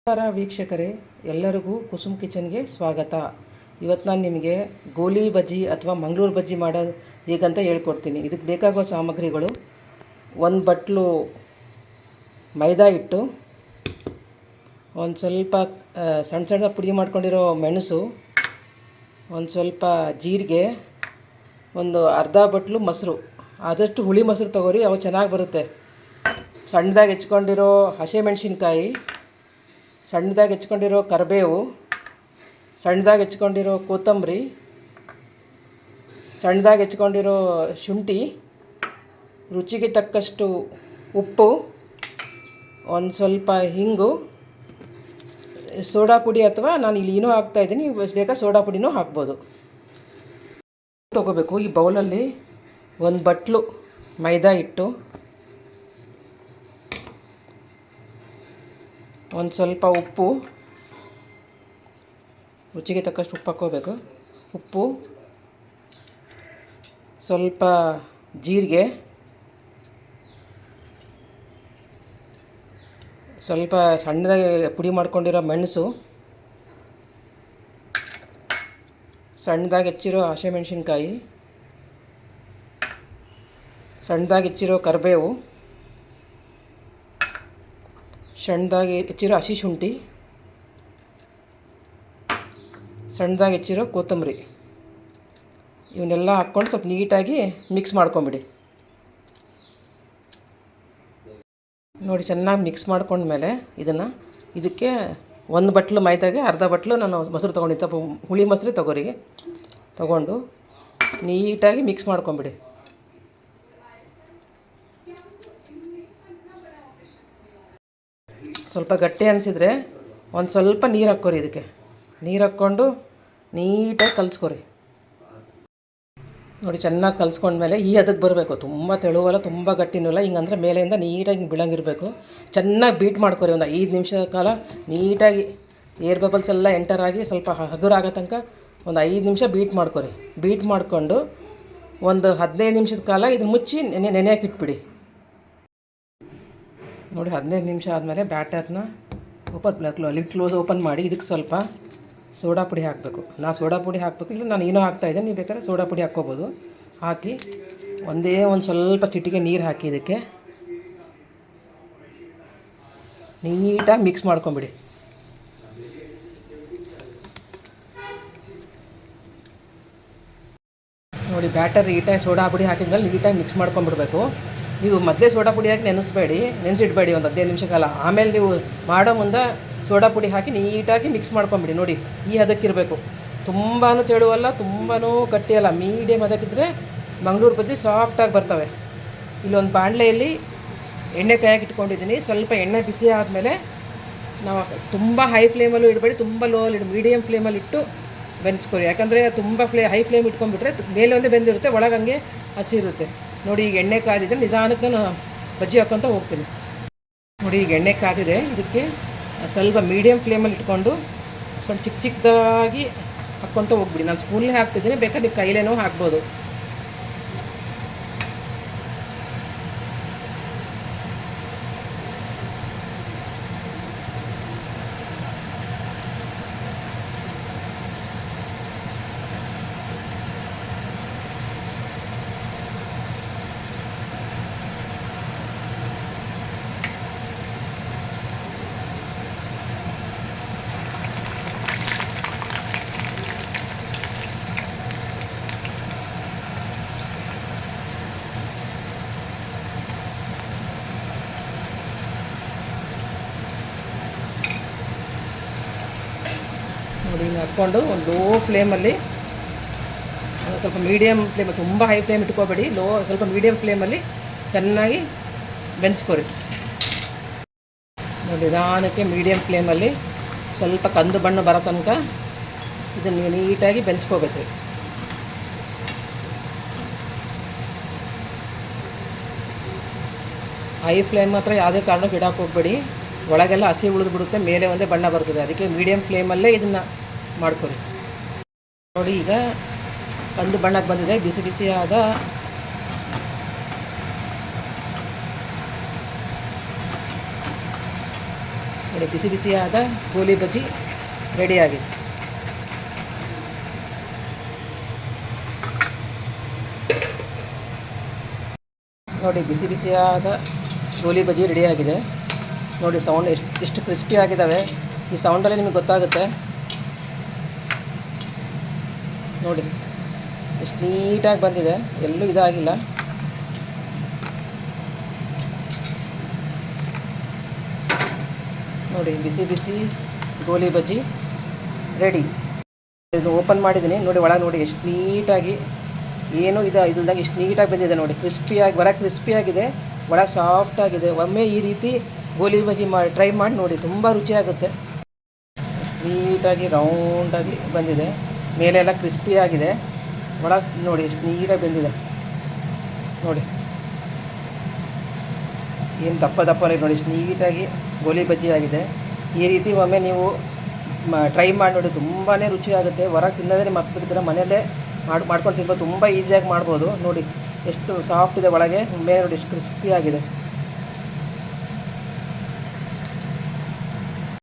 ನಮಸ್ಕಾರ ವೀಕ್ಷಕರೇ, ಎಲ್ಲರಿಗೂ ಕುಸುಮ್ ಕಿಚನ್ಗೆ ಸ್ವಾಗತ. ಇವತ್ತು ನಾನು ನಿಮಗೆ ಗೋಲಿ ಬಜ್ಜಿ ಅಥವಾ ಮಂಗಳೂರು ಬಜ್ಜಿ ಮಾಡೋದು ಹೇಗಂತ ಹೇಳ್ಕೊಡ್ತೀನಿ. ಇದಕ್ಕೆ ಬೇಕಾಗುವ ಸಾಮಗ್ರಿಗಳು: ಒಂದು ಬಟ್ಲು ಮೈದಾ ಹಿಟ್ಟು, ಒಂದು ಸ್ವಲ್ಪ ಸಣ್ಣ ಸಣ್ಣ ಪುಡಿ ಮಾಡ್ಕೊಂಡಿರೋ ಮೆಣಸು, ಒಂದು ಸ್ವಲ್ಪ ಜೀರಿಗೆ, ಒಂದು ಅರ್ಧ ಬಟ್ಲು ಮೊಸರು. ಆದಷ್ಟು ಹುಳಿ ಮೊಸರು ತೊಗೊರಿ, ಅವು ಚೆನ್ನಾಗಿ ಬರುತ್ತೆ. ಸಣ್ಣದಾಗಿ ಹೆಚ್ಕೊಂಡಿರೋ ಹಸಿಮೆಣ್ಸಿನ್ಕಾಯಿ, ಸಣ್ಣದಾಗಿ ಹೆಚ್ಕೊಂಡಿರೋ ಕರಿಬೇವು, ಸಣ್ಣದಾಗಿ ಹೆಚ್ಕೊಂಡಿರೋ ಕೊತ್ತಂಬರಿ, ಸಣ್ಣದಾಗಿ ಹೆಚ್ಕೊಂಡಿರೋ ಶುಂಠಿ, ರುಚಿಗೆ ತಕ್ಕಷ್ಟು ಉಪ್ಪು, ಒಂದು ಸ್ವಲ್ಪ ಹಿಂಗು, ಸೋಡಾ ಪುಡಿ ಅಥವಾ ನಾನು ಇಲ್ಲಿ ಏನೂ ಹಾಕ್ತಾಯಿದ್ದೀನಿ, ಬೇಕಾ ಸೋಡಾ ಪುಡಿನೂ ಹಾಕ್ಬೋದು. ತೊಗೋಬೇಕು. ಈ ಬೌಲಲ್ಲಿ ಒಂದು ಬಟ್ಲು ಮೈದಾ ಹಿಟ್ಟು, ಒಂದು ಸ್ವಲ್ಪ ಉಪ್ಪು, ರುಚಿಗೆ ತಕ್ಕಷ್ಟು ಉಪ್ಪು ಹಾಕ್ಕೋಬೇಕು. ಉಪ್ಪು, ಸ್ವಲ್ಪ ಜೀರಿಗೆ, ಸ್ವಲ್ಪ ಸಣ್ಣದಾಗಿ ಪುಡಿ ಮಾಡ್ಕೊಂಡಿರೋ ಮೆಣಸು, ಸಣ್ಣದಾಗಿ ಹೆಚ್ಚಿರೋ ಹಸಿಮೆಣ್ಸಿನ್ಕಾಯಿ, ಸಣ್ಣದಾಗಿ ಹೆಚ್ಚಿರೋ ಕರಿಬೇವು, ಸಣ್ಣದಾಗಿ ಹೆಚ್ಚಿರೋ ಹಸಿ ಶುಂಠಿ, ಸಣ್ಣದಾಗಿ ಹೆಚ್ಚಿರೋ ಕೊತ್ತಂಬರಿ. ಇವನ್ನೆಲ್ಲ ಹಾಕ್ಕೊಂಡು ಸ್ವಲ್ಪ ನೀಟಾಗಿ ಮಿಕ್ಸ್ ಮಾಡ್ಕೊಂಬಿಡಿ. ನೋಡಿ, ಚೆನ್ನಾಗಿ ಮಿಕ್ಸ್ ಮಾಡ್ಕೊಂಡ್ಮೇಲೆ ಇದಕ್ಕೆ ಒಂದು ಬಟ್ಲು ಮೈದಾಗೆ ಅರ್ಧ ಬಟ್ಲು ನಾನು ಮೊಸರು ತೊಗೊಂಡಿದ್ದೆ. ಸ್ವಲ್ಪ ಹುಳಿ ಮೊಸರು ತೊಗೊಂಡು ನೀಟಾಗಿ ಮಿಕ್ಸ್ ಮಾಡ್ಕೊಂಬಿಡಿ. ಸ್ವಲ್ಪ ಗಟ್ಟಿ ಅನಿಸಿದರೆ ಒಂದು ಸ್ವಲ್ಪ ನೀರು ಹಾಕ್ಕೊರಿ. ಇದಕ್ಕೆ ನೀರು ಹಾಕ್ಕೊಂಡು ನೀಟಾಗಿ ಕಲಿಸ್ಕೊರಿ. ನೋಡಿ, ಚೆನ್ನಾಗಿ ಕಲಿಸ್ಕೊಂಡ್ಮೇಲೆ ಈ ಅದಕ್ಕೆ ಬರಬೇಕು. ತುಂಬ ತೆಳುವಲ್ಲ, ತುಂಬ ಗಟ್ಟಿನೂ ಇಲ್ಲ. ಹಿಂಗಂದ್ರೆ ಮೇಲೆಯಿಂದ ನೀಟಾಗಿ ಬೀಳಂಗಿರಬೇಕು. ಚೆನ್ನಾಗಿ ಬೀಟ್ ಮಾಡ್ಕೊರಿ. ಒಂದು 5 ನಿಮಿಷದ ಕಾಲ ನೀಟಾಗಿ ಏರ್ ಬಬಲ್ಸ್ ಎಲ್ಲ ಎಂಟರ್ ಆಗಿ ಸ್ವಲ್ಪ ಹಗುರಾಗೋ ತನಕ ಒಂದು 5 ನಿಮಿಷ ಬೀಟ್ ಮಾಡ್ಕೊರಿ. ಬೀಟ್ ಮಾಡಿಕೊಂಡು ಒಂದು 15 ನಿಮಿಷದ ಕಾಲ ಇದನ್ನು ಮುಚ್ಚಿ ನೆನೆಯೋಕೆ ಇಟ್ಬಿಡಿ. ನೋಡಿ, 15 ನಿಮಿಷ ಆದಮೇಲೆ ಬ್ಯಾಟರ್ನ ಲಿಡ್ ಕ್ಲೋಸ್ ಓಪನ್ ಮಾಡಿ ಇದಕ್ಕೆ ಸ್ವಲ್ಪ ಸೋಡಾ ಪುಡಿ ಹಾಕಬೇಕು. ನಾನು ಸೋಡಾ ಪುಡಿ ಹಾಕಬೇಕು, ಇಲ್ಲ ನಾನು ಏನೋ ಹಾಕ್ತಾಯಿದ್ದೆ, ನೀವು ಬೇಕಾದ್ರೆ ಸೋಡಾ ಪುಡಿ ಹಾಕ್ಕೋಬೋದು. ಹಾಕಿ ಒಂದು ಸ್ವಲ್ಪ ಚಿಟಿಕೆ ನೀರು ಹಾಕಿ ಇದಕ್ಕೆ ನೀಟಾಗಿ ಮಿಕ್ಸ್ ಮಾಡ್ಕೊಂಬಿಡಿ. ನೋಡಿ, ಬ್ಯಾಟರ್ ನೀಟಾಗಿ ಸೋಡಾ ಪುಡಿ ಹಾಕಿದ್ಮೇಲೆ ನೀಟಾಗಿ ಮಿಕ್ಸ್ ಮಾಡ್ಕೊಂಬಿಡ್ಬೇಕು. ನೀವು ಮೊದಲೇ ಸೋಡಾ ಪುಡಿ ಹಾಕಿ ನೆನೆಸಿಡಬೇಡಿ ಒಂದು 15 ನಿಮಿಷ ಕಾಲ. ಆಮೇಲೆ ನೀವು ಮಾಡೋ ಮುಂದೆ ಸೋಡಾ ಪುಡಿ ಹಾಕಿ ನೀಟಾಗಿ ಮಿಕ್ಸ್ ಮಾಡ್ಕೊಂಬಿಡಿ. ನೋಡಿ, ಈ ಹದಕ್ಕಿರಬೇಕು. ತುಂಬಾ ತೆಳುವಲ್ಲ, ತುಂಬಾ ಗಟ್ಟಿಯಲ್ಲ, ಮೀಡಿಯಮ್ ಹದಕ್ಕಿದ್ರೆ ಮಂಗಳೂರು ಬಜ್ಜಿ ಸಾಫ್ಟಾಗಿ ಬರ್ತವೆ. ಇಲ್ಲೊಂದು ಬಾಣಲೆಯಲ್ಲಿ ಎಣ್ಣೆ ಕಾಯಕ್ಕೆ ಇಟ್ಕೊಂಡಿದ್ದೀನಿ. ಸ್ವಲ್ಪ ಎಣ್ಣೆ ಬಿಸಿ ಆದಮೇಲೆ ನಾವು ತುಂಬ ಹೈ ಫ್ಲೇಮಲ್ಲೂ ಇಡಬೇಡಿ, ತುಂಬ ಲೋಲ್ಲಿ ಮೀಡಿಯಮ್ ಫ್ಲೇಮಲ್ಲಿ ಇಟ್ಟು ಬೆಂಚ್ಕೊರಿ. ಯಾಕಂದರೆ ತುಂಬ ಹೈ ಫ್ಲೇಮ್ ಇಟ್ಕೊಂಡ್ಬಿಟ್ರೆ ಮೇಲೆ ಒಂದೇ ಬೆಂದಿರುತ್ತೆ, ಒಳಗಂಗೆ ಹಸಿ ಇರುತ್ತೆ. ನೋಡಿ, ಈಗ ಎಣ್ಣೆ ಕಾದಿದ್ರೆ ನಿಧಾನಕ್ಕೆ ನಾನು ಬಜ್ಜಿ ಹಾಕ್ಕೊತ ಹೋಗ್ತೀನಿ. ನೋಡಿ, ಈಗ ಎಣ್ಣೆ ಕಾದಿದೆ. ಇದಕ್ಕೆ ಸ್ವಲ್ಪ ಮೀಡಿಯಮ್ ಫ್ಲೇಮಲ್ಲಿ ಇಟ್ಕೊಂಡು ಸ್ವಲ್ಪ ಚಿಕ್ಕದಾಗಿ ಹಾಕ್ಕೊತ ಹೋಗ್ಬಿಡಿ. ನಾನು ಸ್ಪೂನಲ್ಲಿ ಹಾಕ್ತಿದ್ದೀನಿ, ಬೇಕಾದ್ರೆ ನೀವು ಕೈಲೇನೂ ಹಾಕ್ಬೋದು. ನೋಡಿ, ಹಿಂಗೆ ಹಾಕ್ಕೊಂಡು ಒಂದು ಲೋ ಫ್ಲೇಮಲ್ಲಿ, ಸ್ವಲ್ಪ ಮೀಡಿಯಮ್ ಫ್ಲೇಮ್, ತುಂಬ ಹೈ ಫ್ಲೇಮ್ ಇಟ್ಕೋಬೇಡಿ, ಸ್ವಲ್ಪ ಮೀಡಿಯಮ್ ಫ್ಲೇಮಲ್ಲಿ ಚೆನ್ನಾಗಿ ಬೆಂಚ್ಕೊರಿ. ನೋಡಿ, ನಿಧಾನಕ್ಕೆ ಮೀಡಿಯಮ್ ಫ್ಲೇಮಲ್ಲಿ ಸ್ವಲ್ಪ ಕಂದು ಬಣ್ಣ ಬರೋ ತನಕ ಇದನ್ನು ನೀಟಾಗಿ ಬೆಂಚ್ಕೋಬೇಕು. ಹೈ ಫ್ಲೇಮ್ ಮಾತ್ರ ಯಾವುದೇ ಕಾರಣಕ್ಕೂ ಇಡಕ್ಕೆ ಹೋಗಬೇಡಿ. ಒಳಗೆಲ್ಲ ಹಸಿ ಉಳಿದ್ಬಿಡುತ್ತೆ, ಮೇಲೆ ಒಂದೇ ಬಣ್ಣ ಬರ್ತದೆ. ಅದಕ್ಕೆ ಮೀಡಿಯಮ್ ಫ್ಲೇಮಲ್ಲೇ ಇದನ್ನು ಮಾಡ್ಕೊರಿ. ನೋಡಿ, ಈಗ ಕಂದು ಬಣ್ಣಕ್ಕೆ ಬಂದಿದೆ. ಬಿಸಿ ಬಿಸಿಯಾದ ನೋಡಿ ಬಿಸಿ ಬಿಸಿಯಾದ ಗೋಲಿ ಬಜ್ಜಿ ರೆಡಿಯಾಗಿದೆ. ನೋಡಿ ಬಿಸಿ ಬಿಸಿಯಾದ ಗೋಲಿ ಬಜ್ಜಿ ರೆಡಿಯಾಗಿದೆ. ನೋಡಿ ಸೌಂಡ್ ಎಷ್ಟು ಕ್ರಿಸ್ಪಿ ಆಗಿದ್ದಾವೆ. ಈ ಸೌಂಡಲ್ಲಿ ನಿಮಗೆ ಗೊತ್ತಾಗುತ್ತೆ. ನೋಡಿ ಎಷ್ಟು ನೀಟಾಗಿ ಬಂದಿದೆ, ಎಲ್ಲೂ ಇದಾಗಿಲ್ಲ. ನೋಡಿ ಬಿಸಿ ಬಿಸಿ ಗೋಲಿ ಬಜ್ಜಿ ರೆಡಿ. ಇದು ಓಪನ್ ಮಾಡಿದ್ದೀನಿ ನೋಡಿ, ಒಳಗೆ ನೋಡಿ ಎಷ್ಟು ನೀಟಾಗಿ ಏನೂ ಇಲ್ದಂಗೆ ಎಷ್ಟು ನೀಟಾಗಿ ಬಂದಿದೆ. ನೋಡಿ ಕ್ರಿಸ್ಪಿಯಾಗಿ ಹೊರಗೆ ಕ್ರಿಸ್ಪಿಯಾಗಿದೆ, ಒಳಗೆ ಸಾಫ್ಟಾಗಿದೆ. ಒಮ್ಮೆ ಈ ರೀತಿ ಗೋಲಿ ಬಜ್ಜಿ ಟ್ರೈ ಮಾಡಿ ನೋಡಿ, ತುಂಬ ರುಚಿಯಾಗುತ್ತೆ. ನೀಟಾಗಿ ರೌಂಡಾಗಿ ಬಂದಿದೆ, ಮೇಲೆಲ್ಲ ಕ್ರಿಸ್ಪಿಯಾಗಿದೆ, ಒಳಗೆ ನೋಡಿ ಎಷ್ಟು ನೀಟಾಗಿ ಬಂದಿದೆ. ನೋಡಿ ಏನು ದಪ್ಪ ನೋಡಿ ಎಷ್ಟು ನೀಟಾಗಿ ಗೋಲಿ ಬಜ್ಜಿ ಆಗಿದೆ. ಈ ರೀತಿ ಒಮ್ಮೆ ನೀವು ಟ್ರೈ ಮಾಡಿ ನೋಡಿ, ತುಂಬಾ ರುಚಿಯಾಗುತ್ತೆ. ಹೊರಗೆ ತಿನ್ನೋದೇ ನಿಮ್ಮ ಮಕ್ಕಳು ಮನೆಯಲ್ಲೇ ಮಾಡ್ಕೊಂಡು ತಿನ್ಬೋದು, ತುಂಬ ಈಸಿಯಾಗಿ ಮಾಡ್ಬೋದು. ನೋಡಿ ಎಷ್ಟು ಸಾಫ್ಟ್ ಇದೆ, ಒಳಗೆ ಮೇಲೆ ನೋಡಿ ಎಷ್ಟು ಕ್ರಿಸ್ಪಿ ಆಗಿದೆ.